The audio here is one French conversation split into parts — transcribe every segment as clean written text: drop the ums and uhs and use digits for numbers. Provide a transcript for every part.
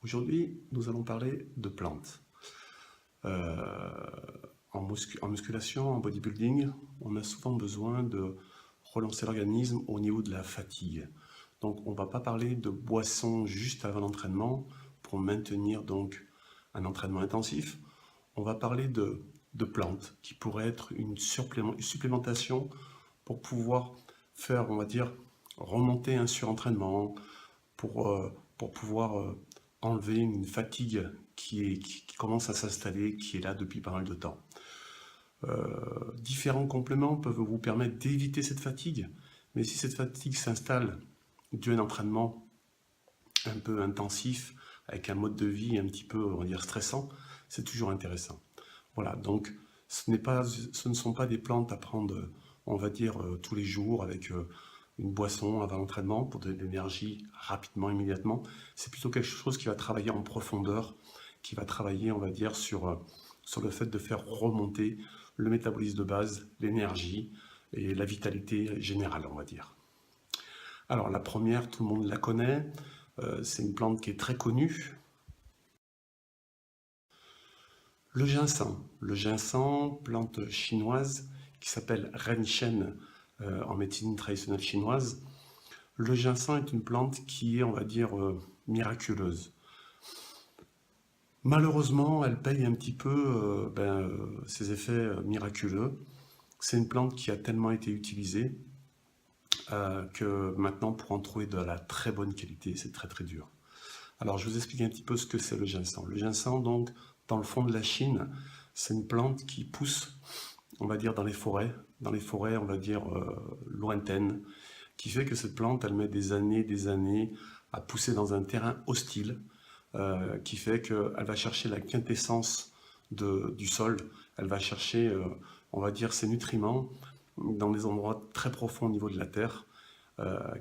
Aujourd'hui, nous allons parler de plantes. En musculation, en bodybuilding, on a souvent besoin de relancer l'organisme au niveau de la fatigue. Donc, on ne va pas parler de boissons juste avant l'entraînement pour maintenir donc un entraînement intensif. On va parler de plantes qui pourraient être une supplémentation pour pouvoir faire, on va dire, remonter un surentraînement, pour pouvoir enlever une fatigue qui commence à s'installer, qui est là depuis pas mal de temps. Différents compléments peuvent vous permettre d'éviter cette fatigue, mais si cette fatigue s'installe dû à un entraînement un peu intensif, avec un mode de vie un petit peu, on va dire, stressant, c'est toujours intéressant. Voilà, donc ce ne sont pas des plantes à prendre, on va dire, tous les jours avec une boisson avant l'entraînement pour donner de l'énergie rapidement, immédiatement. C'est plutôt quelque chose qui va travailler en profondeur, qui va travailler, on va dire, sur le fait de faire remonter le métabolisme de base, l'énergie et la vitalité générale, on va dire. Alors la première, tout le monde la connaît, c'est une plante qui est très connue. Le ginseng, plante chinoise qui s'appelle Renshen en médecine traditionnelle chinoise. Le ginseng est une plante qui est, on va dire, miraculeuse. Malheureusement, elle paye un petit peu ses effets miraculeux. C'est une plante qui a tellement été utilisée que maintenant, pour en trouver de la très bonne qualité, c'est très très dur. Alors, je vous explique un petit peu ce que c'est le ginseng. Le ginseng, donc, dans le fond de la Chine, c'est une plante qui pousse, on va dire, dans les forêts, on va dire, lointaines, qui fait que cette plante, elle met des années à pousser dans un terrain hostile, qui fait qu'elle va chercher la quintessence du sol, elle va chercher, on va dire, ses nutriments dans des endroits très profonds au niveau de la terre,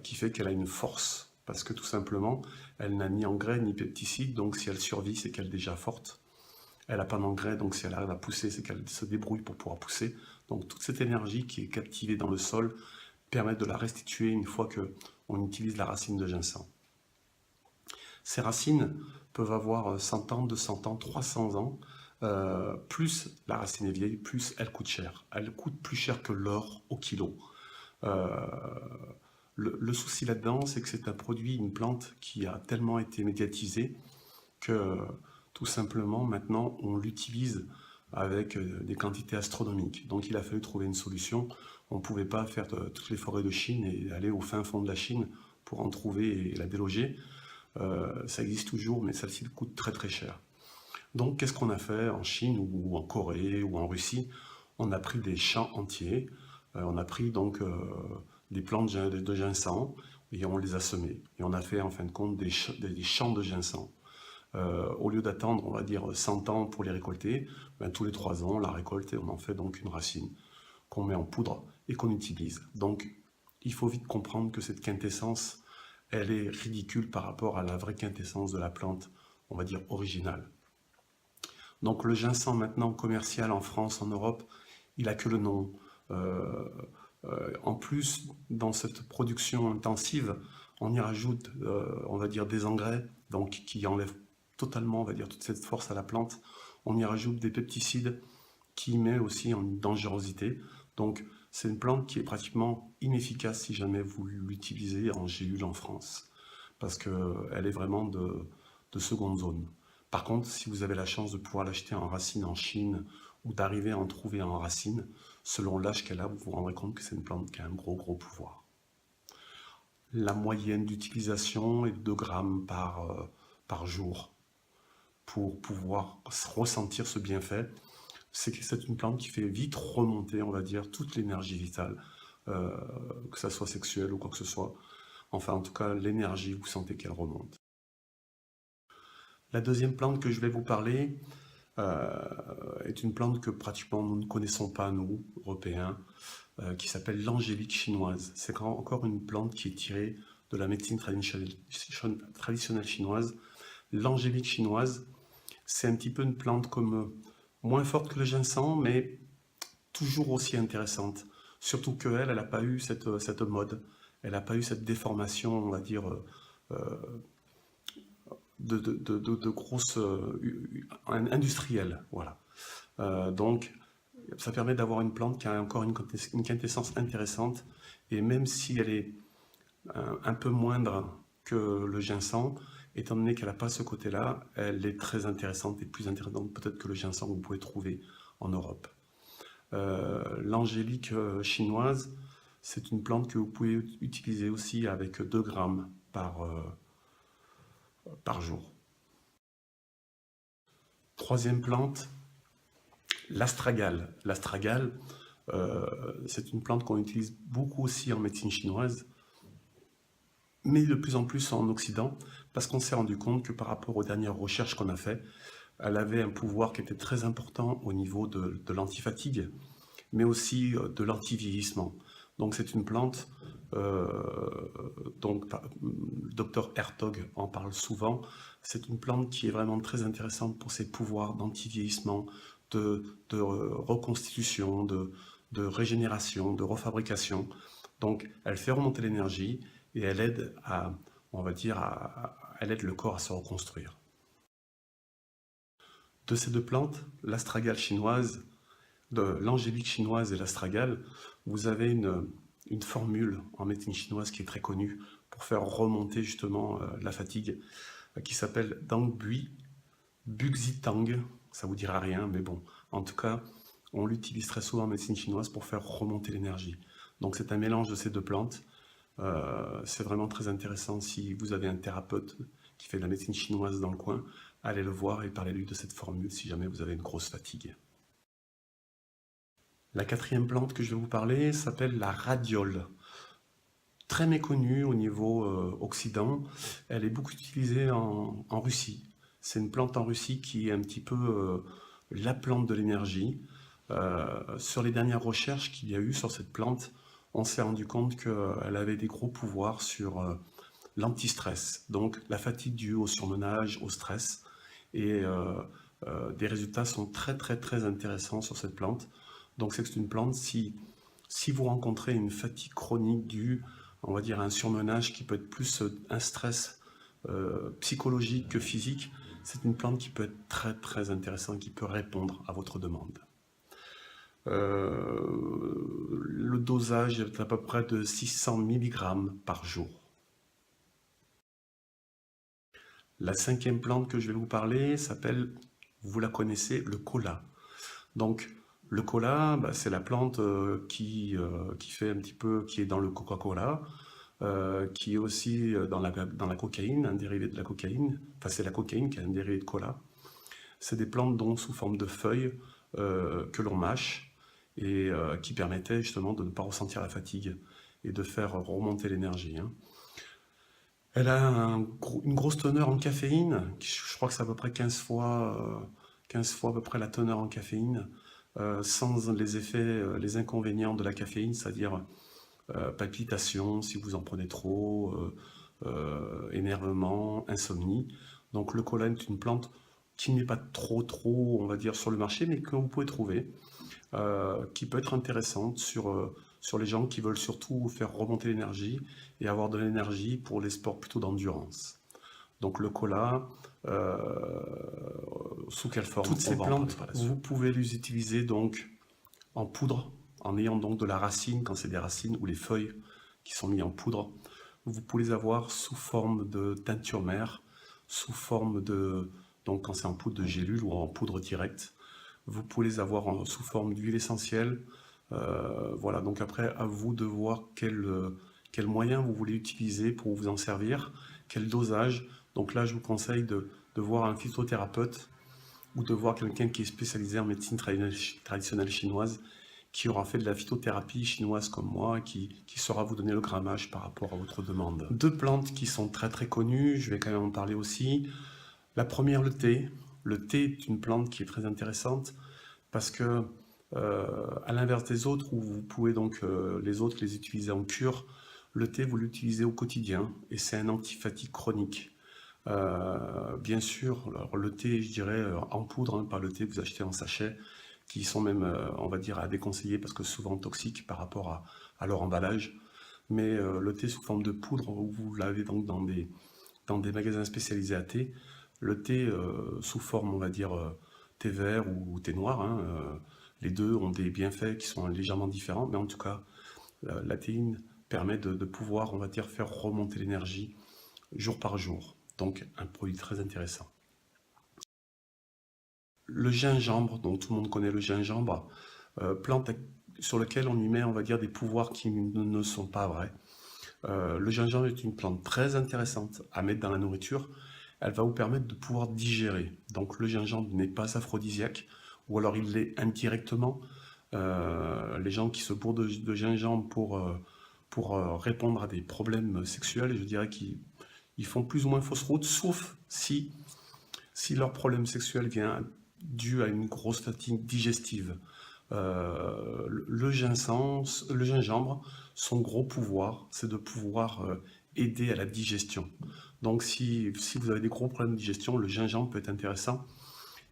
qui fait qu'elle a une force, parce que tout simplement, elle n'a ni engrais ni pesticides, donc si elle survit, c'est qu'elle est déjà forte. Elle n'a pas d'engrais, donc si elle arrive à pousser, c'est qu'elle se débrouille pour pouvoir pousser. Donc toute cette énergie qui est captivée dans le sol permet de la restituer une fois qu'on utilise la racine de ginseng. Ces racines peuvent avoir 100 ans, 200 ans, 300 ans. Plus la racine est vieille, plus elle coûte cher. Elle coûte plus cher que l'or au kilo. Le souci là-dedans, c'est que c'est un produit, une plante qui a tellement été médiatisée que tout simplement maintenant on l'utilise avec des quantités astronomiques. Donc il a fallu trouver une solution. On ne pouvait pas faire toutes les forêts de Chine et aller au fin fond de la Chine pour en trouver et la déloger. Ça existe toujours, mais celle-ci coûte très très cher. Donc qu'est-ce qu'on a fait en Chine ou en Corée ou en Russie? On a pris des champs entiers, on a pris donc des plantes de ginseng et on les a semées. Et on a fait en fin de compte des champs de ginseng. Au lieu d'attendre, on va dire, 100 ans pour les récolter, tous les 3 ans, on la récolte et on en fait donc une racine qu'on met en poudre et qu'on utilise. Donc, il faut vite comprendre que cette quintessence, elle est ridicule par rapport à la vraie quintessence de la plante, on va dire, originale. Donc, le ginseng maintenant commercial en France, en Europe, il a que le nom. En plus, dans cette production intensive, on y rajoute, on va dire, des engrais, donc qui enlèvent totalement, on va dire, toute cette force à la plante. On y rajoute des pesticides qui met aussi en dangerosité. Donc, c'est une plante qui est pratiquement inefficace si jamais vous l'utilisez en gélule en France, parce qu'elle est vraiment de seconde zone. Par contre, si vous avez la chance de pouvoir l'acheter en racine en Chine, ou d'arriver à en trouver en racine, selon l'âge qu'elle a, vous vous rendrez compte que c'est une plante qui a un gros pouvoir. La moyenne d'utilisation est de 2 grammes par jour pour pouvoir ressentir ce bienfait. C'est que c'est une plante qui fait vite remonter, on va dire, toute l'énergie vitale, que ça soit sexuelle ou quoi que ce soit. Enfin, en tout cas, l'énergie, vous sentez qu'elle remonte. La deuxième plante que je vais vous parler est une plante que pratiquement nous ne connaissons pas, nous, Européens, qui s'appelle l'angélique chinoise. C'est encore une plante qui est tirée de la médecine traditionnelle chinoise. L'angélique chinoise, c'est un petit peu une plante comme moins forte que le ginseng, mais toujours aussi intéressante. Surtout qu'elle, elle n'a pas eu cette mode, elle n'a pas eu cette déformation, on va dire, de grosses industrielles. Voilà. Donc, ça permet d'avoir une plante qui a encore une quintessence intéressante, et même si elle est un peu moindre que le ginseng, étant donné qu'elle n'a pas ce côté-là, elle est très intéressante et plus intéressante peut-être que le ginseng que vous pouvez trouver en Europe. L'angélique chinoise, c'est une plante que vous pouvez utiliser aussi avec 2 grammes par jour. Troisième plante, l'astragale. L'astragale, c'est une plante qu'on utilise beaucoup aussi en médecine chinoise, mais de plus en plus en Occident, parce qu'on s'est rendu compte que par rapport aux dernières recherches qu'on a faites, elle avait un pouvoir qui était très important au niveau de l'antifatigue, mais aussi de l'antivieillissement. Donc c'est une plante, donc le docteur Hertog en parle souvent, c'est une plante qui est vraiment très intéressante pour ses pouvoirs d'antivieillissement, de reconstitution, de régénération, de refabrication. Donc elle fait remonter l'énergie et elle aide on va dire, elle aide le corps à se reconstruire. De ces 2 plantes, l'astragale chinoise, de l'angélique chinoise et l'astragale, vous avez une formule en médecine chinoise qui est très connue pour faire remonter justement la fatigue, qui s'appelle Dang Bui Buxitang. Ça vous dira rien, mais bon, en tout cas, on l'utilise très souvent en médecine chinoise pour faire remonter l'énergie. Donc c'est un mélange de ces 2 plantes. C'est vraiment très intéressant si vous avez un thérapeute qui fait de la médecine chinoise dans le coin, allez le voir et parlez-lui de cette formule si jamais vous avez une grosse fatigue. La 4e plante que je vais vous parler s'appelle la radiole. Très méconnue au niveau occident, elle est beaucoup utilisée en Russie. C'est une plante en Russie qui est un petit peu la plante de l'énergie. Sur les dernières recherches qu'il y a eu sur cette plante, on s'est rendu compte qu'elle avait des gros pouvoirs sur l'antistress, donc la fatigue due au surmenage, au stress, et des résultats sont très très très intéressants sur cette plante. Donc c'est une plante, si vous rencontrez une fatigue chronique due, on va dire, à un surmenage qui peut être plus un stress psychologique que physique, c'est une plante qui peut être très très intéressante, qui peut répondre à votre demande. Le dosage est à peu près de 600 mg par jour. La 5e plante que je vais vous parler s'appelle, vous la connaissez, le kola. Donc le kola, c'est la plante qui fait un petit peu, qui est dans le Coca-Cola, qui est aussi dans la cocaïne, un dérivé de la cocaïne. Enfin, c'est la cocaïne qui est un dérivé de cola. C'est des plantes dont sous forme de feuilles que l'on mâche et qui permettaient justement de ne pas ressentir la fatigue et de faire remonter l'énergie. Elle a une grosse teneur en caféine, je crois que c'est à peu près 15 fois à peu près la teneur en caféine, sans les effets, les inconvénients de la caféine, c'est-à-dire palpitations si vous en prenez trop, énervement, insomnie. Donc le kola est une plante qui n'est pas trop, on va dire, sur le marché, mais que vous pouvez trouver, qui peut être intéressante sur les gens qui veulent surtout faire remonter l'énergie et avoir de l'énergie pour les sports plutôt d'endurance. Donc le kola, sous quelle forme? Toutes ces plantes, vous pouvez les utiliser donc en poudre, en ayant donc de la racine, quand c'est des racines, ou les feuilles qui sont mises en poudre. Vous pouvez les avoir sous forme de teinture mère, sous forme de, donc quand c'est en poudre de gélule ou en poudre directe. Vous pouvez les avoir sous forme d'huile essentielle. Voilà, donc après, à vous de voir quel moyen vous voulez utiliser pour vous en servir, quel dosage. Donc là, je vous conseille de voir un phytothérapeute ou de voir quelqu'un qui est spécialisé en médecine traditionnelle chinoise, qui aura fait de la phytothérapie chinoise comme moi, qui saura vous donner le grammage par rapport à votre demande. 2 plantes qui sont très très connues, je vais quand même en parler aussi. La première, le thé. Le thé est une plante qui est très intéressante parce que, à l'inverse des autres, où vous pouvez donc les autres les utiliser en cure, le thé vous l'utilisez au quotidien et c'est un antifatigue chronique. Bien sûr, alors le thé, je dirais en poudre, pas le thé que vous achetez en sachet, qui sont même, on va dire, à déconseiller parce que souvent toxiques par rapport à leur emballage. Mais le thé sous forme de poudre, vous l'avez donc dans dans des magasins spécialisés à thé, le thé sous forme, on va dire, thé vert ou thé noir, hein, les deux ont des bienfaits qui sont légèrement différents, mais en tout cas, la théine permet de pouvoir, on va dire, faire remonter l'énergie jour par jour. Donc, un produit très intéressant. Le gingembre, donc tout le monde connaît le gingembre, plante sur lequel on y met, on va dire, des pouvoirs qui ne sont pas vrais. Le gingembre est une plante très intéressante à mettre dans la nourriture. Elle va vous permettre de pouvoir digérer. Donc le gingembre n'est pas aphrodisiaque, ou alors il l'est indirectement. Les gens qui se bourrent de gingembre pour répondre à des problèmes sexuels, je dirais qu'ils font plus ou moins fausse route, sauf si leur problème sexuel vient dû à une grosse fatigue digestive. Le gingembre, son gros pouvoir, c'est de pouvoir aider à la digestion. Donc si vous avez des gros problèmes de digestion, le gingembre peut être intéressant.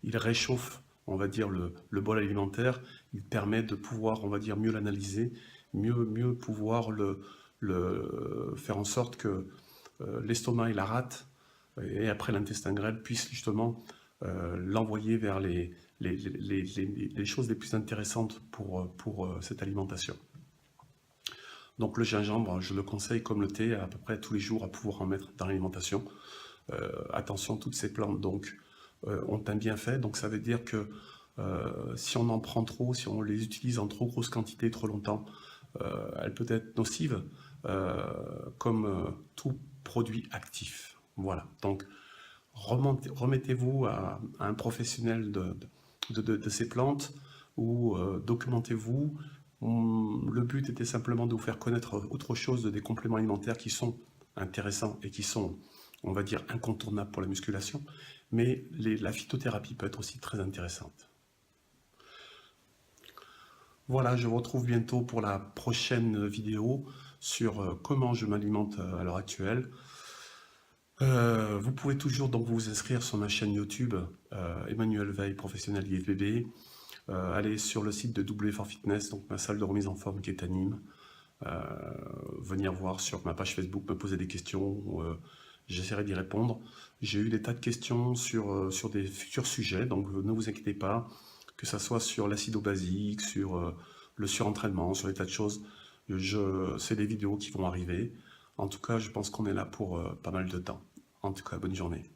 Il réchauffe, on va dire, le bol alimentaire. Il permet de pouvoir, on va dire, mieux l'analyser, mieux pouvoir faire en sorte que l'estomac et la rate, et après l'intestin grêle, puissent justement l'envoyer vers les choses les plus intéressantes pour cette alimentation. Donc le gingembre, je le conseille comme le thé à peu près tous les jours à pouvoir en mettre dans l'alimentation. Attention, toutes ces plantes donc ont un bienfait, donc ça veut dire que si on en prend trop, si on les utilise en trop grosse quantité trop longtemps, elle peut être nocive comme tout produit actif. Voilà, donc remettez-vous à un professionnel de ces plantes ou documentez-vous. Le but était simplement de vous faire connaître autre chose des compléments alimentaires qui sont intéressants et qui sont, on va dire, incontournables pour la musculation, mais la phytothérapie peut être aussi très intéressante. Voilà, je vous retrouve bientôt pour la prochaine vidéo sur comment je m'alimente à l'heure actuelle. Vous pouvez toujours donc vous inscrire sur ma chaîne YouTube Emmanuel Veil, professionnel IFBB. Allez sur le site de W4Fitness, donc ma salle de remise en forme qui est à Nîmes. Venir voir sur ma page Facebook, me poser des questions, j'essaierai d'y répondre. J'ai eu des tas de questions sur des futurs sujets, donc ne vous inquiétez pas, que ce soit sur l'acido-basique, sur le surentraînement, sur des tas de choses. C'est des vidéos qui vont arriver. En tout cas, je pense qu'on est là pour pas mal de temps. En tout cas, bonne journée.